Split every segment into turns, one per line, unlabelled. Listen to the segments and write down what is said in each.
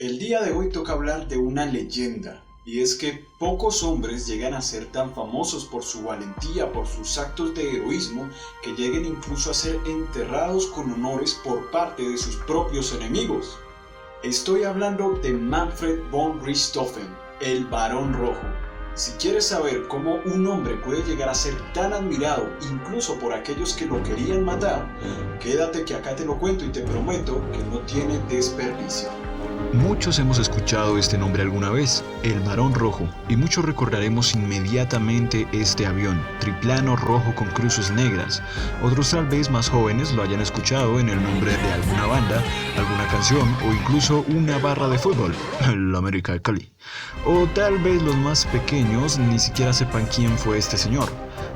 El día de hoy toca hablar de una leyenda, y es que pocos hombres llegan a ser tan famosos por su valentía, por sus actos de heroísmo, que lleguen incluso a ser enterrados con honores por parte de sus propios enemigos. Estoy hablando de Manfred von Richthofen, el Barón Rojo. Si quieres saber cómo un hombre puede llegar a ser tan admirado, incluso por aquellos que lo querían matar, quédate que acá te lo cuento y te prometo que no tiene desperdicio.
Muchos hemos escuchado este nombre alguna vez, el Barón Rojo, y muchos recordaremos inmediatamente este avión, triplano rojo con cruces negras. Otros tal vez más jóvenes lo hayan escuchado en el nombre de alguna banda, alguna canción o incluso una barra de fútbol, el América de Cali. O tal vez los más pequeños ni siquiera sepan quién fue este señor.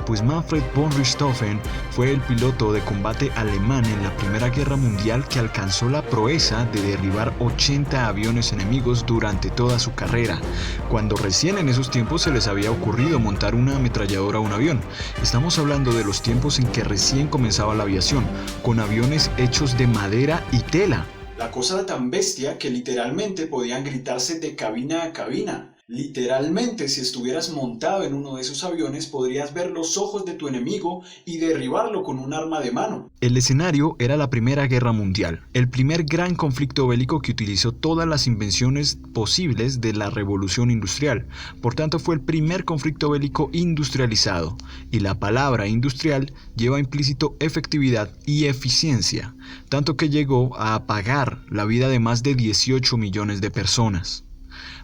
Pues Manfred von Richthofen fue el piloto de combate alemán en la Primera Guerra Mundial que alcanzó la proeza de derribar 80 aviones enemigos durante toda su carrera, cuando recién en esos tiempos se les había ocurrido montar una ametralladora a un avión. Estamos hablando de los tiempos en que recién comenzaba la aviación, con aviones hechos de madera y tela.
La cosa era tan bestia que literalmente podían gritarse de cabina a cabina. Literalmente, si estuvieras montado en uno de esos aviones, podrías ver los ojos de tu enemigo y derribarlo con un arma de mano.
El escenario era la Primera Guerra Mundial, el primer gran conflicto bélico que utilizó todas las invenciones posibles de la Revolución Industrial. Por tanto, fue el primer conflicto bélico industrializado, y la palabra industrial lleva implícito efectividad y eficiencia, tanto que llegó a apagar la vida de más de 18 millones de personas.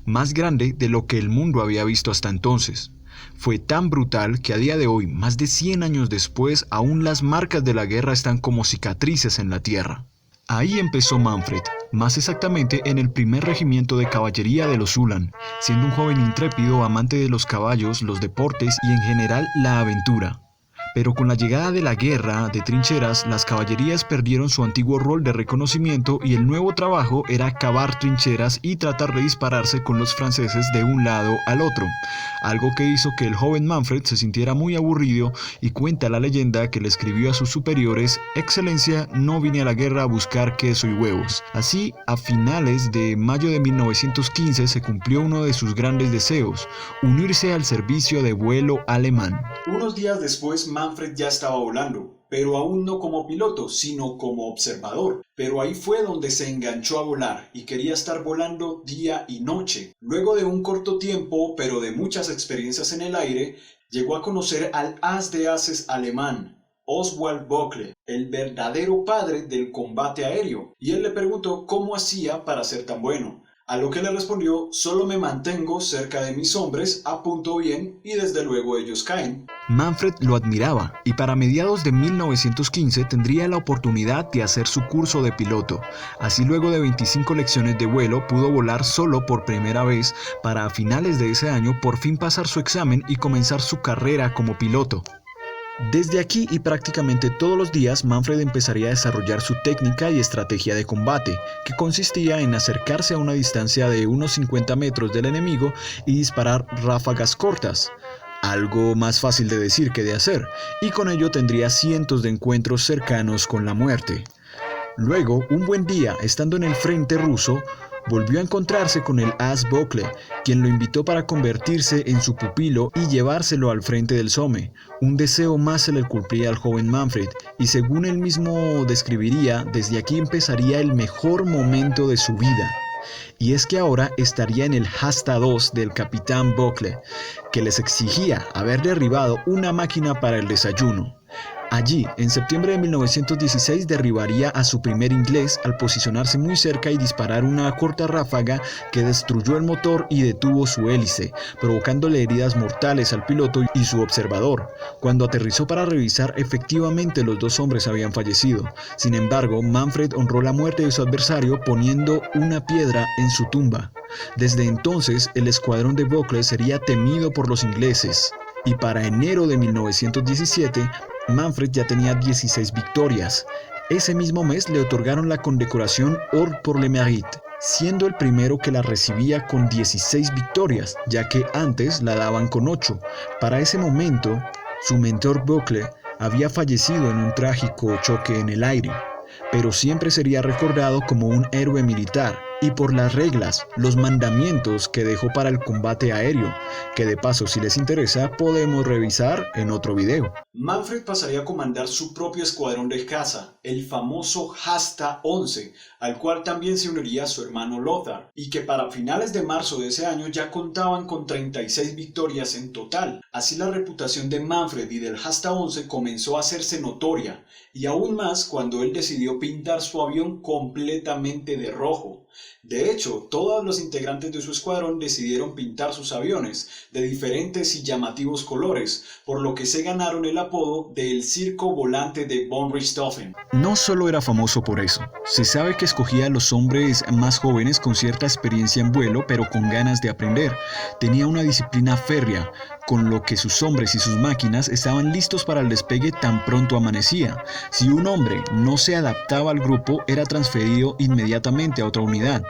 Más grande de lo que el mundo había visto hasta entonces. Fue tan brutal que a día de hoy, más de 100 años después, aún las marcas de la guerra están como cicatrices en la tierra. Ahí empezó Manfred, más exactamente en el primer regimiento de caballería de los Uhlans, siendo un joven intrépido, amante de los caballos, los deportes y en general la aventura. Pero con la llegada de la guerra de trincheras, las caballerías perdieron su antiguo rol de reconocimiento y el nuevo trabajo era cavar trincheras y tratar de dispararse con los franceses de un lado al otro, algo que hizo que el joven Manfred se sintiera muy aburrido y cuenta la leyenda que le escribió a sus superiores: «Excelencia, no vine a la guerra a buscar queso y huevos». Así, a finales de mayo de 1915 se cumplió uno de sus grandes deseos: unirse al servicio de vuelo alemán.
Unos días después, Manfred ya estaba volando, pero aún no como piloto, sino como observador. Pero ahí fue donde se enganchó a volar y quería estar volando día y noche. Luego de un corto tiempo, pero de muchas experiencias en el aire, llegó a conocer al as de ases alemán, Oswald Bockle, el verdadero padre del combate aéreo, y él le preguntó cómo hacía para ser tan bueno. A lo que le respondió: «Solo me mantengo cerca de mis hombres, apunto bien y desde luego ellos caen».
Manfred lo admiraba y para mediados de 1915 tendría la oportunidad de hacer su curso de piloto. Así, luego de 25 lecciones de vuelo, pudo volar solo por primera vez para a finales de ese año por fin pasar su examen y comenzar su carrera como piloto. Desde aquí y prácticamente todos los días, Manfred empezaría a desarrollar su técnica y estrategia de combate, que consistía en acercarse a una distancia de unos 50 metros del enemigo y disparar ráfagas cortas. Algo más fácil de decir que de hacer, y con ello tendría cientos de encuentros cercanos con la muerte. Luego, un buen día, estando en el frente ruso, volvió a encontrarse con el as Bockle, quien lo invitó para convertirse en su pupilo y llevárselo al frente del Somme. Un deseo más se le cumplía al joven Manfred, y según él mismo describiría, desde aquí empezaría el mejor momento de su vida. Y es que ahora estaría en el Hasta 2 del capitán Bockle, que les exigía haber derribado una máquina para el desayuno. Allí, en septiembre de 1916, derribaría a su primer inglés al posicionarse muy cerca y disparar una corta ráfaga que destruyó el motor y detuvo su hélice, provocándole heridas mortales al piloto y su observador. Cuando aterrizó para revisar, efectivamente los dos hombres habían fallecido. Sin embargo, Manfred honró la muerte de su adversario poniendo una piedra en su tumba. Desde entonces, el escuadrón de Bockle sería temido por los ingleses. Y para enero de 1917, Manfred ya tenía 16 victorias. Ese mismo mes le otorgaron la condecoración Ordre pour le Mérite, siendo el primero que la recibía con 16 victorias, ya que antes la daban con 8. Para ese momento, su mentor Bockle había fallecido en un trágico choque en el aire, pero siempre sería recordado como un héroe militar y por las reglas, los mandamientos que dejó para el combate aéreo, que de paso si les interesa podemos revisar en otro video.
Manfred pasaría a comandar su propio escuadrón de caza, el famoso Hasta 11, al cual también se uniría su hermano Lothar, y que para finales de marzo de ese año ya contaban con 36 victorias en total. Así la reputación de Manfred y del Hasta 11 comenzó a hacerse notoria, y aún más cuando él decidió pintar su avión completamente de rojo. De hecho, todos los integrantes de su escuadrón decidieron pintar sus aviones de diferentes y llamativos colores, por lo que se ganaron el apodo de el circo volante de von Richthofen.
No solo era famoso por eso, se sabe que escogía a los hombres más jóvenes con cierta experiencia en vuelo, pero con ganas de aprender. Tenía una disciplina férrea, con lo que sus hombres y sus máquinas estaban listos para el despegue tan pronto amanecía. Si un hombre no se adaptaba al grupo, era transferido inmediatamente a otra unidad.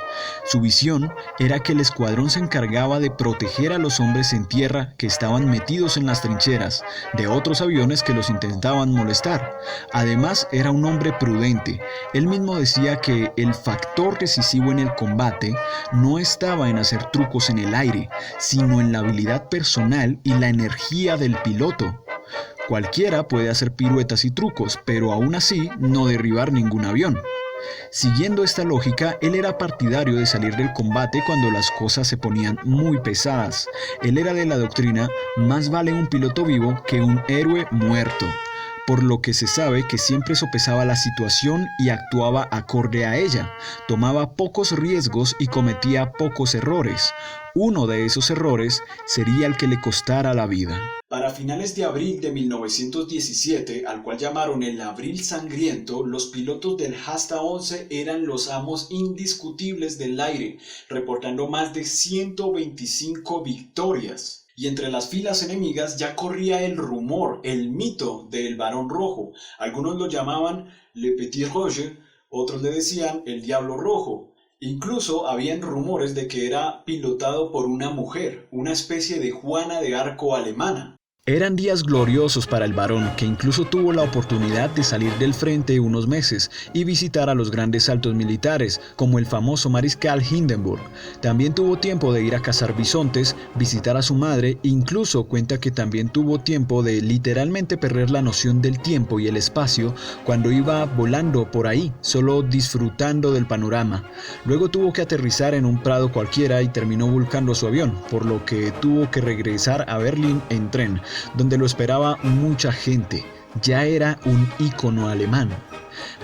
Su visión era que el escuadrón se encargaba de proteger a los hombres en tierra que estaban metidos en las trincheras de otros aviones que los intentaban molestar. Además, era un hombre prudente. Él mismo decía que el factor decisivo en el combate no estaba en hacer trucos en el aire, sino en la habilidad personal y la energía del piloto. Cualquiera puede hacer piruetas y trucos, pero aún así no derribar ningún avión. Siguiendo esta lógica, él era partidario de salir del combate cuando las cosas se ponían muy pesadas. Él era de la doctrina, más vale un piloto vivo que un héroe muerto, por lo que se sabe que siempre sopesaba la situación y actuaba acorde a ella. Tomaba pocos riesgos y cometía pocos errores. Uno de esos errores sería el que le costara la vida.
Para finales de abril de 1917, al cual llamaron el Abril Sangriento, los pilotos del Hasta 11 eran los amos indiscutibles del aire, reportando más de 125 victorias. Y entre las filas enemigas ya corría el rumor, el mito del Barón Rojo. Algunos lo llamaban Le Petit Rouge, otros le decían el Diablo Rojo. Incluso habían rumores de que era pilotado por una mujer, una especie de Juana de Arco alemana.
Eran días gloriosos para el varón, que incluso tuvo la oportunidad de salir del frente unos meses y visitar a los grandes altos militares, como el famoso mariscal Hindenburg. También tuvo tiempo de ir a cazar bisontes, visitar a su madre, e incluso cuenta que también tuvo tiempo de literalmente perder la noción del tiempo y el espacio cuando iba volando por ahí, solo disfrutando del panorama. Luego tuvo que aterrizar en un prado cualquiera y terminó volcando su avión, por lo que tuvo que regresar a Berlín en tren, donde lo esperaba mucha gente. Ya era un ícono alemán.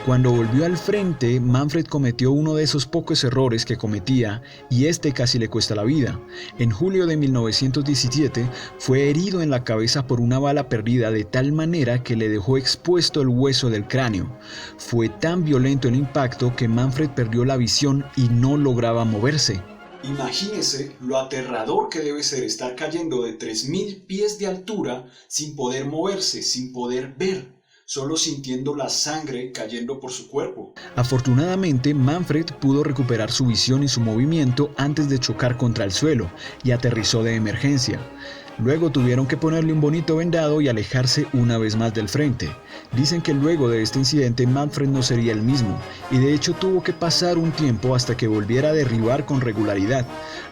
Cuando volvió al frente, Manfred cometió uno de esos pocos errores que cometía, y este casi le cuesta la vida. En julio de 1917 fue herido en la cabeza por una bala perdida de tal manera que le dejó expuesto el hueso del cráneo. Fue tan violento el impacto que Manfred perdió la visión y no lograba moverse.
Imagínese lo aterrador que debe ser estar cayendo de 3000 pies de altura sin poder moverse, sin poder ver, solo sintiendo la sangre cayendo por su cuerpo.
Afortunadamente, Manfred pudo recuperar su visión y su movimiento antes de chocar contra el suelo y aterrizó de emergencia. Luego tuvieron que ponerle un bonito vendado y alejarse una vez más del frente. Dicen que luego de este incidente Manfred no sería el mismo, y de hecho tuvo que pasar un tiempo hasta que volviera a derribar con regularidad.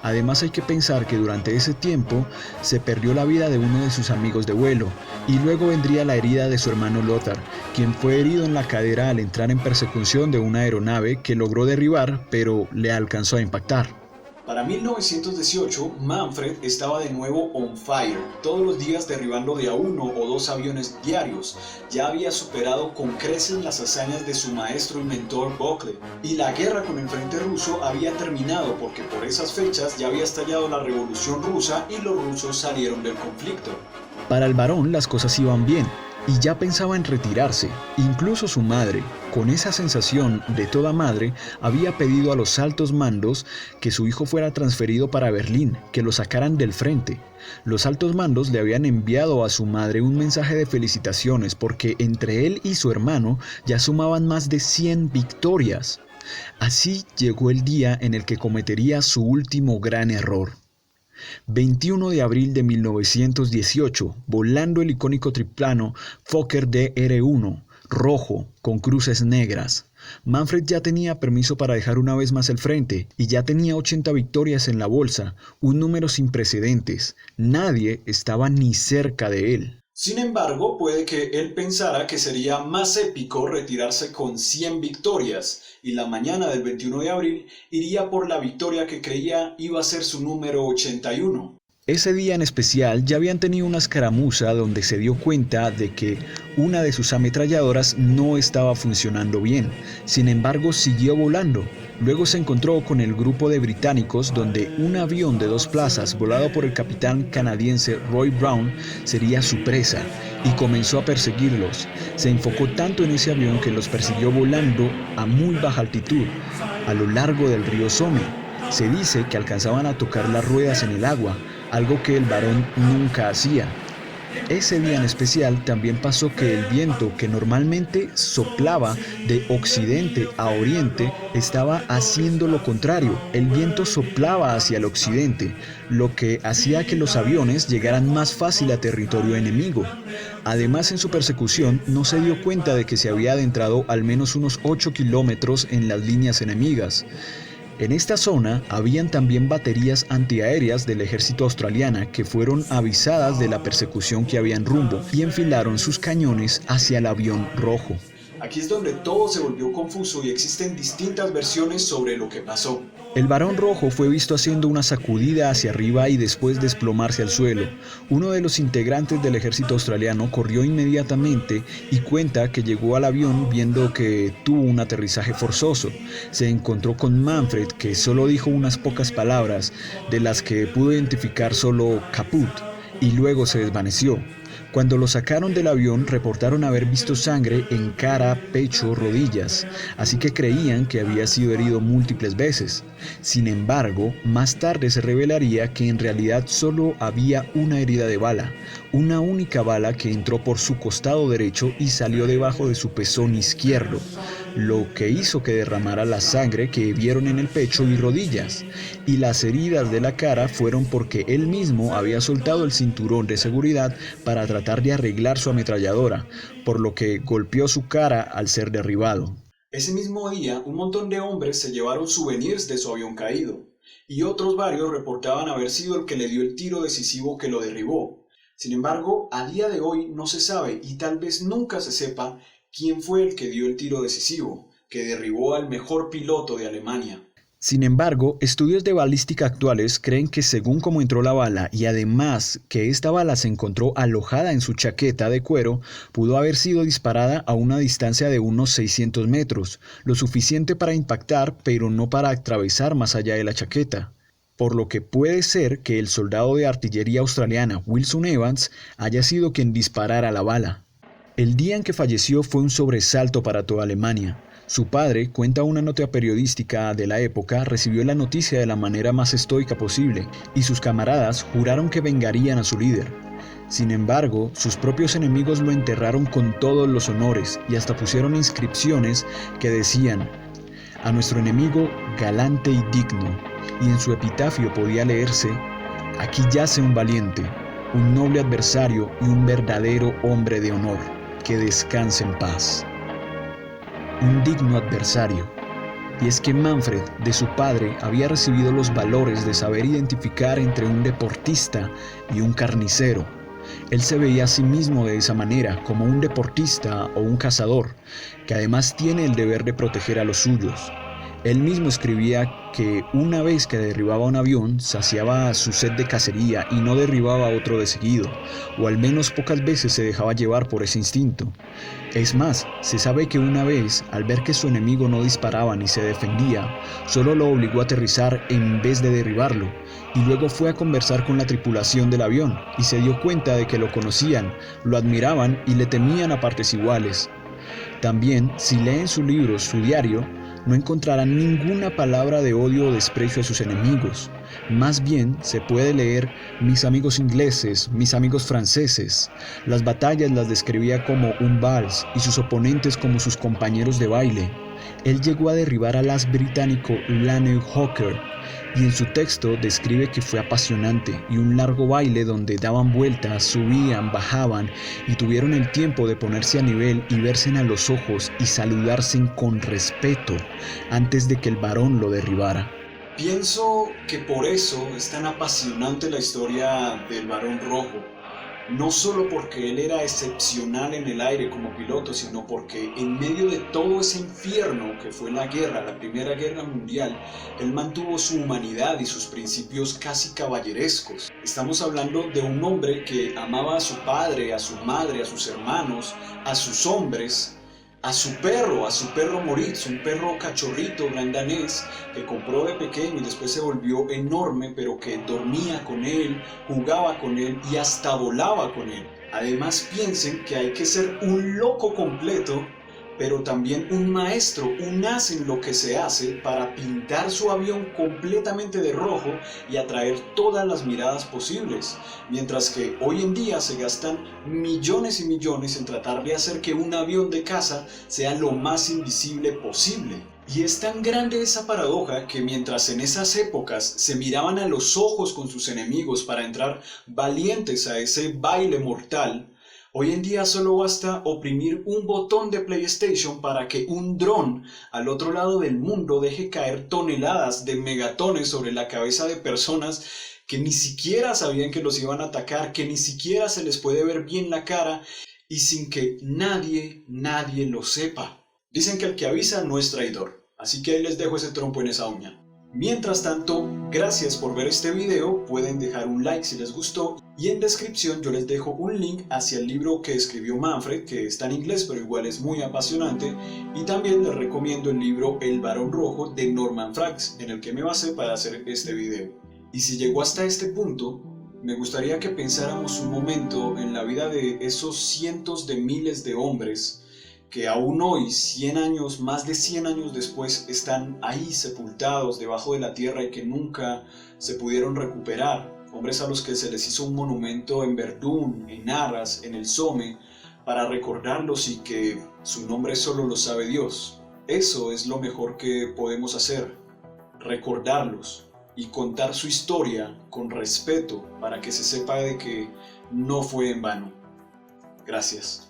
Además hay que pensar que durante ese tiempo se perdió la vida de uno de sus amigos de vuelo, y luego vendría la herida de su hermano Lothar, quien fue herido en la cadera al entrar en persecución de una aeronave que logró derribar, pero le alcanzó a impactar.
Para 1918, Manfred estaba de nuevo on fire, todos los días derribando de a 1 o 2 aviones diarios. Ya había superado con creces las hazañas de su maestro y mentor Bocle, y la guerra con el frente ruso había terminado porque por esas fechas ya había estallado la Revolución Rusa y los rusos salieron del conflicto.
Para el varón las cosas iban bien, y ya pensaba en retirarse. Incluso su madre, con esa sensación de toda madre, había pedido a los altos mandos que su hijo fuera transferido para Berlín, que lo sacaran del frente. Los altos mandos le habían enviado a su madre un mensaje de felicitaciones porque entre él y su hermano ya sumaban más de 100 victorias. Así llegó el día en el que cometería su último gran error. 21 de abril de 1918, volando el icónico triplano Fokker DR-1, rojo, con cruces negras. Manfred ya tenía permiso para dejar una vez más el frente y ya tenía 80 victorias en la bolsa, un número sin precedentes. Nadie estaba ni cerca de él.
Sin embargo, puede que él pensara que sería más épico retirarse con 100 victorias y la mañana del 21 de abril iría por la victoria que creía iba a ser su número 81.
Ese día en especial ya habían tenido una escaramuza donde se dio cuenta de que una de sus ametralladoras no estaba funcionando bien. Sin embargo, siguió volando. Luego se encontró con el grupo de británicos donde un avión de 2 plazas volado por el capitán canadiense Roy Brown sería su presa y comenzó a perseguirlos. Se enfocó tanto en ese avión que los persiguió volando a muy baja altitud a lo largo del río Somme. Se dice que alcanzaban a tocar las ruedas en el agua, algo que el varón nunca hacía. Ese día en especial también pasó que el viento que normalmente soplaba de occidente a oriente estaba haciendo lo contrario. El viento soplaba hacia el occidente, lo que hacía que los aviones llegaran más fácil a territorio enemigo. Además, en su persecución no se dio cuenta de que se había adentrado al menos unos 8 kilómetros en las líneas enemigas. En esta zona habían también baterías antiaéreas del ejército australiano que fueron avisadas de la persecución que había en rumbo y enfilaron sus cañones hacia el avión rojo.
Aquí es donde todo se volvió confuso y existen distintas versiones sobre lo que pasó.
El varón rojo fue visto haciendo una sacudida hacia arriba y después desplomarse al suelo. Uno de los integrantes del ejército australiano corrió inmediatamente y cuenta que llegó al avión viendo que tuvo un aterrizaje forzoso. Se encontró con Manfred, que solo dijo unas pocas palabras, de las que pudo identificar solo caput, y luego se desvaneció. Cuando lo sacaron del avión, reportaron haber visto sangre en cara, pecho, rodillas, así que creían que había sido herido múltiples veces. Sin embargo, más tarde se revelaría que en realidad solo había una herida de bala, una única bala que entró por su costado derecho y salió debajo de su pezón izquierdo, lo que hizo que derramara la sangre que vieron en el pecho y rodillas, y las heridas de la cara fueron porque él mismo había soltado el cinturón de seguridad para tratar de arreglar su ametralladora, por lo que golpeó su cara al ser derribado.
Ese mismo día, un montón de hombres se llevaron souvenirs de su avión caído, y otros varios reportaban haber sido el que le dio el tiro decisivo que lo derribó. Sin embargo, a día de hoy no se sabe y tal vez nunca se sepa quién fue el que dio el tiro decisivo, que derribó al mejor piloto de Alemania.
Sin embargo, estudios de balística actuales creen que según cómo entró la bala y además que esta bala se encontró alojada en su chaqueta de cuero, pudo haber sido disparada a una distancia de unos 600 metros, lo suficiente para impactar pero no para atravesar más allá de la chaqueta. Por lo que puede ser que el soldado de artillería australiana Wilson Evans haya sido quien disparara la bala. El día en que falleció fue un sobresalto para toda Alemania. Su padre, cuenta una nota periodística de la época, recibió la noticia de la manera más estoica posible y sus camaradas juraron que vengarían a su líder. Sin embargo, sus propios enemigos lo enterraron con todos los honores y hasta pusieron inscripciones que decían: a nuestro enemigo galante y digno, y en su epitafio podía leerse: aquí yace un valiente, un noble adversario y un verdadero hombre de honor, que descanse en paz. Un digno adversario. Y es que Manfred, de su padre, había recibido los valores de saber identificar entre un deportista y un carnicero. Él se veía a sí mismo de esa manera, como un deportista o un cazador, que además tiene el deber de proteger a los suyos. Él mismo escribía que una vez que derribaba un avión, saciaba su sed de cacería y no derribaba otro de seguido, o al menos pocas veces se dejaba llevar por ese instinto. Es más, se sabe que una vez, al ver que su enemigo no disparaba ni se defendía, solo lo obligó a aterrizar en vez de derribarlo, y luego fue a conversar con la tripulación del avión, y se dio cuenta de que lo conocían, lo admiraban y le temían a partes iguales. También, si leen su libro, su diario, no encontrarán ninguna palabra de odio o desprecio a sus enemigos. Más bien se puede leer: mis amigos ingleses, mis amigos franceses. Las batallas las describía como un vals y sus oponentes como sus compañeros de baile. él llegó a derribar al as británico Laney Hawker, y en su texto describe que fue apasionante y un largo baile donde daban vueltas, subían, bajaban y tuvieron el tiempo de ponerse a nivel y verse a los ojos y saludarse con respeto antes de que el varón lo derribara.
Pienso que por eso es tan apasionante la historia del Barón Rojo. No solo porque él era excepcional en el aire como piloto, sino porque en medio de todo ese infierno que fue la guerra, la Primera Guerra Mundial, él mantuvo su humanidad y sus principios casi caballerescos. Estamos hablando de un hombre que amaba a su padre, a su madre, a sus hermanos, a sus hombres, a su perro Moritz, un perro cachorrito gran danés que compró de pequeño y después se volvió enorme, pero que dormía con él, jugaba con él y hasta volaba con él. Además, piensen que hay que ser un loco completo, pero también un maestro, un as en lo que se hace para pintar su avión completamente de rojo y atraer todas las miradas posibles, mientras que hoy en día se gastan millones y millones en tratar de hacer que un avión de caza sea lo más invisible posible. Y es tan grande esa paradoja que mientras en esas épocas se miraban a los ojos con sus enemigos para entrar valientes a ese baile mortal, hoy en día solo basta oprimir un botón de PlayStation para que un dron al otro lado del mundo deje caer toneladas de megatones sobre la cabeza de personas que ni siquiera sabían que los iban a atacar, que ni siquiera se les puede ver bien la cara y sin que nadie lo sepa. Dicen que el que avisa no es traidor, así que ahí les dejo ese trompo en esa uña. Mientras tanto, gracias por ver este video, pueden dejar un like si les gustó y en descripción yo les dejo un link hacia el libro que escribió Manfred, que está en inglés pero igual es muy apasionante, y también les recomiendo el libro El Barón Rojo de Norman Franks, en el que me basé para hacer este video. Y si llegó hasta este punto, me gustaría que pensáramos un momento en la vida de esos cientos de miles de hombres que aún hoy, 100 años, más de 100 años después, están ahí sepultados debajo de la tierra y que nunca se pudieron recuperar. Hombres a los que se les hizo un monumento en Verdún, en Arras, en el Somme, para recordarlos y que su nombre solo lo sabe Dios. Eso es lo mejor que podemos hacer, recordarlos y contar su historia con respeto para que se sepa de que no fue en vano. Gracias.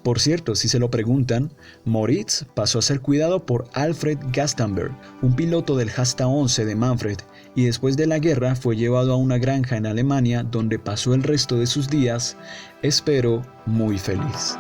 Por cierto, si se lo preguntan, Moritz pasó a ser cuidado por Alfred Gastenberg, un piloto del Jasta-11 de Manfred, y después de la guerra fue llevado a una granja en Alemania donde pasó el resto de sus días, espero, muy feliz.